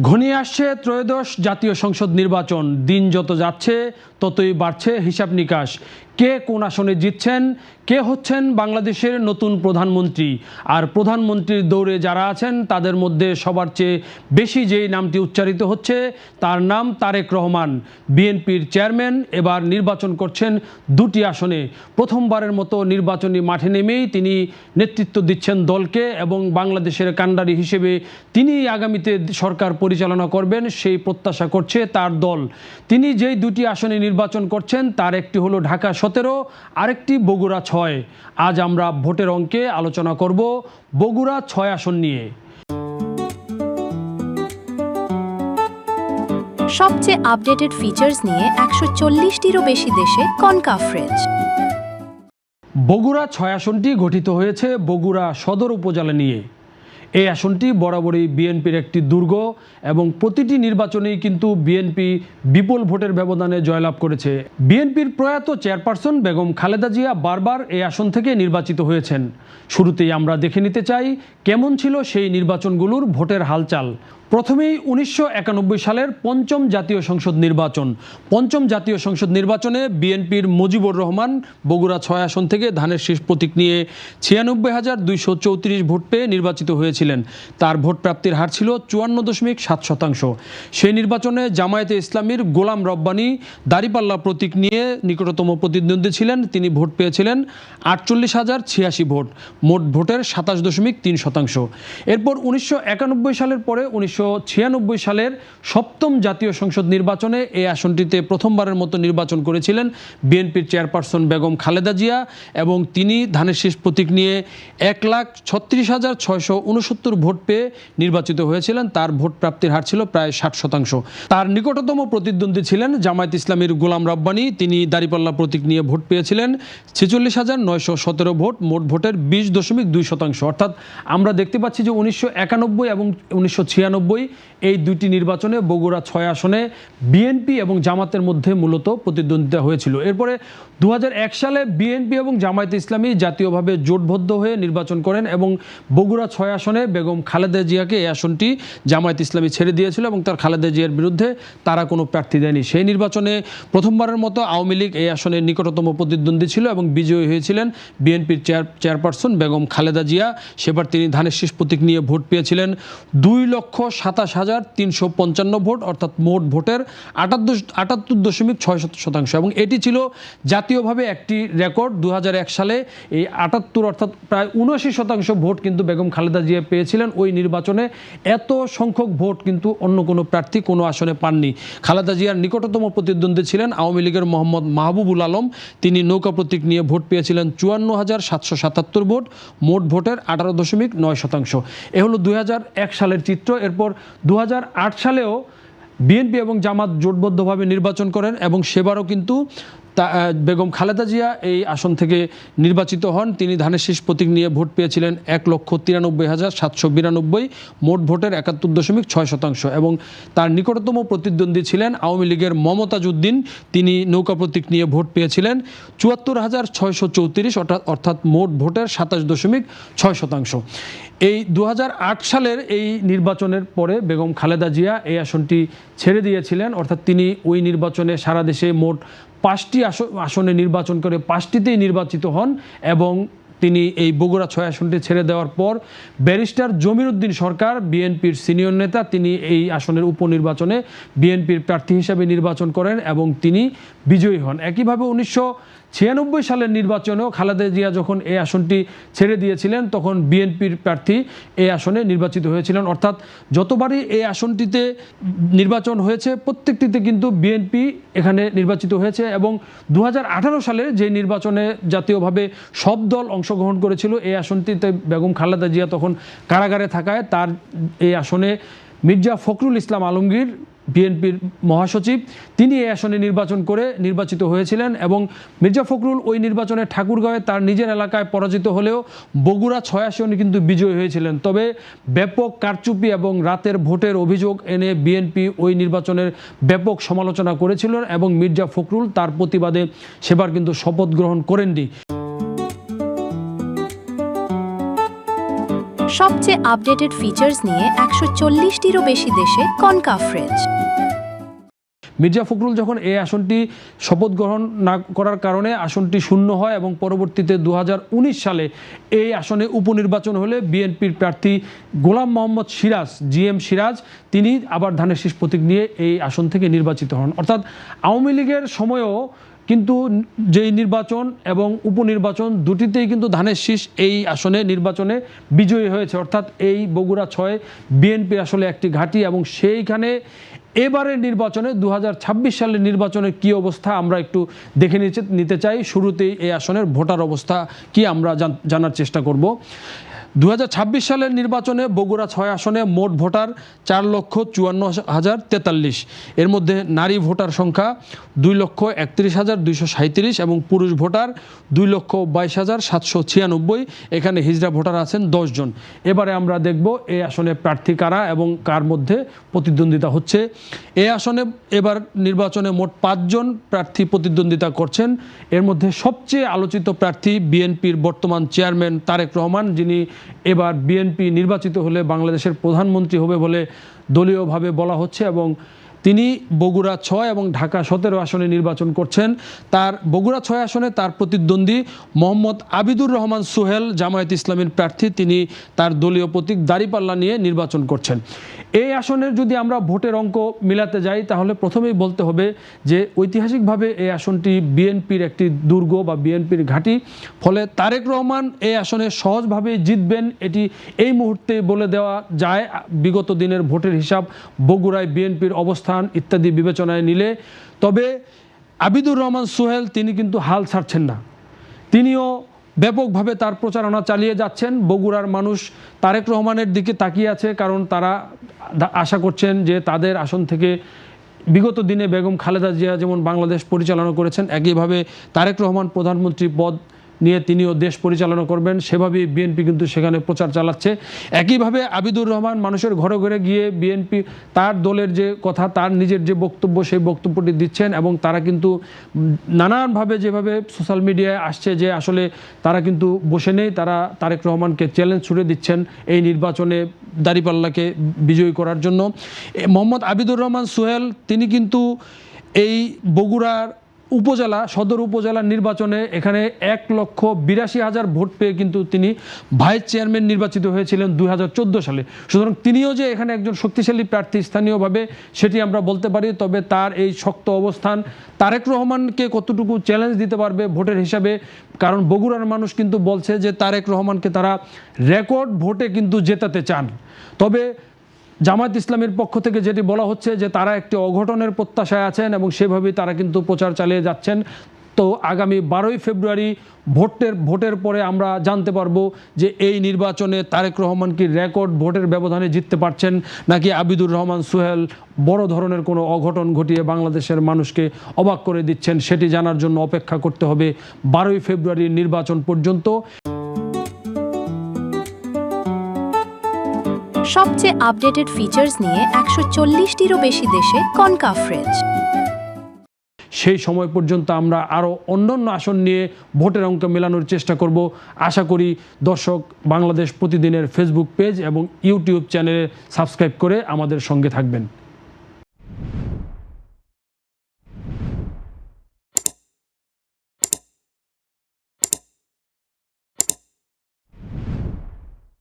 ঘনিয়ে আসছে ত্রয়োদশ জাতীয় সংসদ নির্বাচন। দিন যত যাচ্ছে ততই বাড়ছে হিসাব নিকাশ। কে কোন আসনে জিতছেন, কে হচ্ছেন বাংলাদেশের নতুন প্রধানমন্ত্রী, আর প্রধানমন্ত্রীর দৌড়ে যারা আছেন তাদের মধ্যে সবার চেয়ে বেশি যেই নামটি উচ্চারিত হচ্ছে তার নাম তারেক রহমান। বিএনপির চেয়ারম্যান এবার নির্বাচন করছেন দুটি আসনে। প্রথমবারের মতো নির্বাচনী মাঠে নেমেই তিনি নেতৃত্ব দিচ্ছেন দলকে এবং বাংলাদেশের কাণ্ডারি হিসেবে তিনি আগামীতে সরকার পরিচালনা করবেন সেই প্রত্যাশা করছে তার দল। তিনি যেই দুটি আসনে নির্বাচন করছেন তার একটি হলো ঢাকা 17, আরেকটি বগুড়া 6। আজ আমরা ভোটের অঙ্কে আলোচনা করব বগুড়া 6 আসন নিয়ে। সবচেয়ে আপডেটেড ফিচার্স নিয়ে 140টিরও বেশি দেশে কনকাফরেজ। বগুড়া 6 আসনটি গঠিত হয়েছে বগুড়া সদর উপজেলা নিয়ে। এই আসনটি বরাবরই বিএনপির একটি দুর্গ এবং প্রতিটি নির্বাচনেই কিন্তু বিএনপি বিপুল ভোটের ব্যবধানে জয়লাভ করেছে। বিএনপির প্রয়াত চেয়ারপারসন বেগম খালেদা জিয়া বারবার এই আসন থেকে নির্বাচিত হয়েছেন। শুরুতেই আমরা দেখে নিতে চাই কেমন ছিল সেই নির্বাচনগুলোর ভোটের হালচাল। প্রথমেই 1991 সালের পঞ্চম জাতীয় সংসদ নির্বাচন। পঞ্চম জাতীয় সংসদ নির্বাচনে বিএনপির মুজিবুর রহমান বগুড়া 6 আসন থেকে ধানের শীষ প্রতীক নিয়ে 96,234 ভোট পেয়ে নির্বাচিত হয়েছিলেন। তার ভোট প্রাপ্তির হার ছিল 54.7%। সেই নির্বাচনে জামায়াতে ইসলামীর গোলাম রব্বানী দাঁড়িপাল্লা প্রতীক নিয়ে নিকটতম প্রতিদ্বন্দ্বী ছিলেন। তিনি ভোট পেয়েছিলেন 48,086 ভোট, মোট ভোটের 27.3%। এরপর 1991 সালের পরে 1996 সালের সপ্তম জাতীয় সংসদ নির্বাচনে এই আসনটিতে প্রথমবারের মতো নির্বাচন করেছিলেন বিএনপির চেয়ারপারসন বেগম খালেদা জিয়া এবং তিনি ধানের শীষ প্রতীক নিয়ে 1,36,669 ভোট পেয়ে নির্বাচিত হয়েছিলেন। তার ভোট প্রাপ্তির হার ছিল প্রায় 60%। তার নিকটতম প্রতিদ্বন্দ্বী ছিলেন জামায়াত ইসলামীর গোলাম রব্বানী। তিনি দাঁড়িপাল্লা প্রতীক নিয়ে ভোট পেয়েছিলেন 46,917 ভোট, মোট ভোটের 20.2%। অর্থাৎ আমরা দেখতে পাচ্ছি যে 1991 এবং 1996 এই দুইটি নির্বাচনে বগুড়া 6 আসনে বিএনপি এবং জামাতের মধ্যে মূলত প্রতিদ্বন্দ্বিতা হয়েছিল। এরপরে 2001 সালে বিএনপি এবং জামায়াতে ইসলামী জাতীয়ভাবে জোটবদ্ধ হয়ে নির্বাচন করেন এবং বগুড়া 6 আসনে বেগম খালেদা জিয়াকে এই আসনটি জামায়াত ইসলামী ছেড়ে দিয়েছিল এবং তার খালেদা জিয়ার বিরুদ্ধে তারা কোনো প্রার্থী দেয়নি। সেই নির্বাচনে প্রথমবারের মতো আওয়ামী লীগ এই আসনের নিকটতম প্রতিদ্বন্দ্বী ছিল এবং বিজয়ী হয়েছিলেন বিএনপির চেয়ারপারসন বেগম খালেদা জিয়া। সেবার তিনি ধানের শীষ প্রতীক নিয়ে ভোট পেয়েছিলেন 2,27,355 ভোট, অর্থাৎ মোট ভোটের 78.6%। এবং এটি ছিল জাতীয়ভাবে একটি রেকর্ড। 2001 সালে এই 78 অর্থাৎ প্রায় 79% ভোট কিন্তু বেগম খালেদা জিয়া পেয়েছিলেন ওই নির্বাচনে। এত সংখ্যক ভোট কিন্তু অন্য কোনো প্রার্থী কোনো আসনে পাননি। খালেদা জিয়ার নিকটতম প্রতিদ্বন্দ্বী ছিলেন আওয়ামী লীগের মোহাম্মদ মাহবুবুল আলম। তিনি নৌকা প্রতীক নিয়ে ভোট পেয়েছিলেন 54,777 ভোট, মোট ভোটের 18.9%। এ হলো 2001 সালের চিত্র। এরপর 2008 সালেও বিএনপি এবং জামাত জোটবদ্ধভাবে নির্বাচন করেন এবং সেবারও কিন্তু বেগম খালেদা জিয়া এই আসন থেকে নির্বাচিত হন। তিনি ধানের শীষ প্রতীক নিয়ে ভোট পেয়েছিলেন 1,93,792, মোট ভোটের 71.6%। এবং তার নিকটতম প্রতিদ্বন্দ্বী ছিলেন আওয়ামী লীগের মমতাজ উদ্দিন। তিনি নৌকা প্রতীক নিয়ে ভোট পেয়েছিলেন 74,634, অর্থাৎ মোট ভোটের 27.6%। এই 2008 সালের এই নির্বাচনের পরে বেগম খালেদা জিয়া এই আসনটি ছেড়ে দিয়েছিলেন, অর্থাৎ তিনি ওই নির্বাচনে সারা দেশে মোট 5টি আসনে নির্বাচন করে 5টিতেই নির্বাচিত হন এবং তিনি এই বগুড়া 6 আসনটি ছেড়ে দেওয়ার পর ব্যারিস্টার জমির উদ্দিন সরকার, বিএনপির সিনিয়র নেতা, তিনি এই আসনের উপনির্বাচনে বিএনপির প্রার্থী হিসাবে নির্বাচন করেন এবং তিনি বিজয়ী হন। একইভাবে 1996 সালের নির্বাচনেও খালেদা জিয়া যখন এই আসনটি ছেড়ে দিয়েছিলেন তখন বিএনপির প্রার্থী এই আসনে নির্বাচিত হয়েছিলেন। অর্থাৎ যতবারই এই আসনটিতে নির্বাচন হয়েছে প্রত্যেকটিতে কিন্তু বিএনপি এখানে নির্বাচিত হয়েছে। এবং 2018 সালে যে নির্বাচনে জাতীয়ভাবে সব দল অংশগ্রহণ করেছিল এই আসনটিতে বেগম খালেদা জিয়া তখন কারাগারে থাকায় তার এই আসনে মির্জা ফখরুল ইসলাম আলমগীর, বিএনপির মহাসচিব, তিনি এই আসনে নির্বাচিত হয়েছিলেন এবং মির্জা ফখরুল ওই নির্বাচনে ঠাকুরগাঁওয়ে তার নিজের এলাকায় পরাজিত হলেও বগুড়া 6 আসনে কিন্তু বিজয়ী হয়েছিলেন। তবে ব্যাপক কারচুপি এবং রাতের ভোটের অভিযোগ এনে বিএনপি ওই নির্বাচনের ব্যাপক সমালোচনা করেছিল এবং মির্জা ফখরুল তার প্রতিবাদে সেবার কিন্তু শপথ গ্রহণ করেননি। সবচেয়ে আপডেটেড ফিচার্স নিয়ে 140টিরও বেশি দেশে কনকাফ্রেজ। মির্জা ফখরুল যখন এই আসনটি শপথ গ্রহণ না করার কারণে আসনটি শূন্য হয় এবং পরবর্তীতে 2019 সালে এই আসনে উপনির্বাচন হলে বিএনপির প্রার্থী গোলাম মোহাম্মদ সিরাজ জিএম সিরাজ তিনি আবার ধানের শীষ প্রতীক নিয়ে এই আসন থেকে নির্বাচিত হন। অর্থাৎ আওয়ামী লীগের সময়েও কিন্তু যেই নির্বাচন এবং উপনির্বাচন দুটিতেই কিন্তু ধানের শীষ এই আসনে নির্বাচনে বিজয়ী হয়েছে। অর্থাৎ এই বগুড়া 6 বিএনপির আসলে একটি ঘাঁটি এবং সেইখানে এবারের নির্বাচনে 2026 সালের নির্বাচনের কি অবস্থা আমরা একটু দেখে নিতে চাই। শুরুতেই এই আসনের ভোটার অবস্থা কি আমরা জানার চেষ্টা করব। 2026 সালের নির্বাচনে বগুড়া 6 আসনে মোট ভোটার 4,54,043। এর মধ্যে নারী ভোটার সংখ্যা 2,31,237 এবং পুরুষ ভোটার 2,22,796। এখানে হিজড়া ভোটার আছেন 10 জন। এবারে আমরা দেখব এই আসনে প্রার্থী কারা এবং কার মধ্যে প্রতিদ্বন্দ্বিতা হচ্ছে। এই আসনে এবার নির্বাচনে মোট 5 জন প্রার্থী প্রতিদ্বন্দ্বিতা করছেন। এর মধ্যে সবচেয়ে আলোচিত প্রার্থী বিএনপির বর্তমান চেয়ারম্যান তারেক রহমান, যিনি এবার বিএনপি নির্বাচিত হলে বাংলাদেশের প্রধানমন্ত্রী হবে বলে দলীয়ভাবে বলা হচ্ছে এবং তিনি বগুড়া 6 এবং ঢাকা 17 আসনে নির্বাচন করছেন। তার বগুড়া 6 আসনে তার প্রতিদ্বন্দ্বী মোহাম্মদ আবিদুর রহমান সোহেল জামায়াত ইসলামীর প্রার্থী, তিনি তার দলীয় প্রতীক দাঁড়িপাল্লা নিয়ে নির্বাচন করছেন। এই আসনের যদি আমরা ভোটের অঙ্ক মিলাতে যাই তাহলে প্রথমেই বলতে হবে যে ঐতিহাসিকভাবে এই আসনটি বিএনপির একটি দুর্গ বা বিএনপির ঘাঁটি। ফলে তারেক রহমান এই আসনে সহজভাবে জিতবেন এটি এই মুহূর্তে বলে দেওয়া যায়। বিগত দিনের ভোটের হিসাব, বগুড়ায় বিএনপির অবস্থান ইত্যাদি বিবেচনায় নিলে। তবে আবিদুর রহমান সোহেল তিনি কিন্তু হাল ছাড়ছেন না, তিনিও ব্যাপকভাবে তার প্রচারণা চালিয়ে যাচ্ছেন। বগুড়ার মানুষ তারেক রহমানের দিকে তাকিয়ে আছে, কারণ তারা আশা করছেন যে তাদের আসন থেকে বিগত দিনে বেগম খালেদা জিয়া যেমন বাংলাদেশ পরিচালনা করেছেন, একইভাবে তারেক রহমান প্রধানমন্ত্রী পদ নিয়ে তিনিও দেশ পরিচালনা করবেন, সেভাবেই বিএনপি কিন্তু সেখানে প্রচার চালাচ্ছে। একইভাবে আবিদুর রহমান মানুষের ঘরে ঘরে গিয়ে বিএনপি তার দলের যে কথা, তার নিজের যে বক্তব্য, সেই বক্তব্যটি দিচ্ছেন এবং তারা কিন্তু নানানভাবে যেভাবে সোশ্যাল মিডিয়ায় আসছে যে আসলে তারা কিন্তু বসে নেই, তারা তারেক রহমানকে চ্যালেঞ্জ ছুড়ে দিচ্ছেন এই নির্বাচনে দাঁড়িপাল্লাকে বিজয়ী করার জন্য। মোহাম্মদ আবিদুর রহমান সোহেল তিনি কিন্তু এই বগুড়ার উপজেলা সদর উপজেলার নির্বাচনে এখানে 1,82,000 ভোট পেয়ে কিন্তু তিনি ভাইস চেয়ারম্যান নির্বাচিত হয়েছিলেন 2014 সালে। সুতরাং তিনিও যে এখানে একজন শক্তিশালী প্রার্থী স্থানীয়ভাবে সেটি আমরা বলতে পারি। তবে তার এই শক্ত অবস্থান তারেক রহমানকে কতটুকু চ্যালেঞ্জ দিতে পারবে ভোটের হিসাবে, কারণ বগুড়ার মানুষ কিন্তু বলছে যে তারেক রহমানকে তারা রেকর্ড ভোটে কিন্তু জেতাতে চান। তবে জামায়াত ইসলামের পক্ষ থেকে যেটি বলা হচ্ছে যে তারা একটি অঘটনের প্রত্যাশায় আছেন এবং সেভাবেই তারা কিন্তু প্রচার চালিয়ে যাচ্ছেন। তো আগামী 12ই ফেব্রুয়ারি ভোটের পরে আমরা জানতে পারবো যে এই নির্বাচনে তারেক রহমান কি রেকর্ড ভোটের ব্যবধানে জিততে পারছেন নাকি আবিদুর রহমান সোহেল বড় ধরনের কোনো অঘটন ঘটিয়ে বাংলাদেশের মানুষকে অবাক করে দিচ্ছেন। সেটি জানার জন্য অপেক্ষা করতে হবে 12ই ফেব্রুয়ারির নির্বাচন পর্যন্ত। সবচেয়ে আপডেটেড ফিচার্স নিয়ে 140টিরও বেশি দেশে কনকাফ্রেজ। সেই সময় পর্যন্ত আমরা আরও অন্যান্য আসন নিয়ে ভোটের অঙ্ক মেলানোর চেষ্টা করব। আশা করি দর্শক বাংলাদেশ প্রতিদিনের ফেসবুক পেজ এবং ইউটিউব চ্যানেলে সাবস্ক্রাইব করে আমাদের সঙ্গে থাকবেন।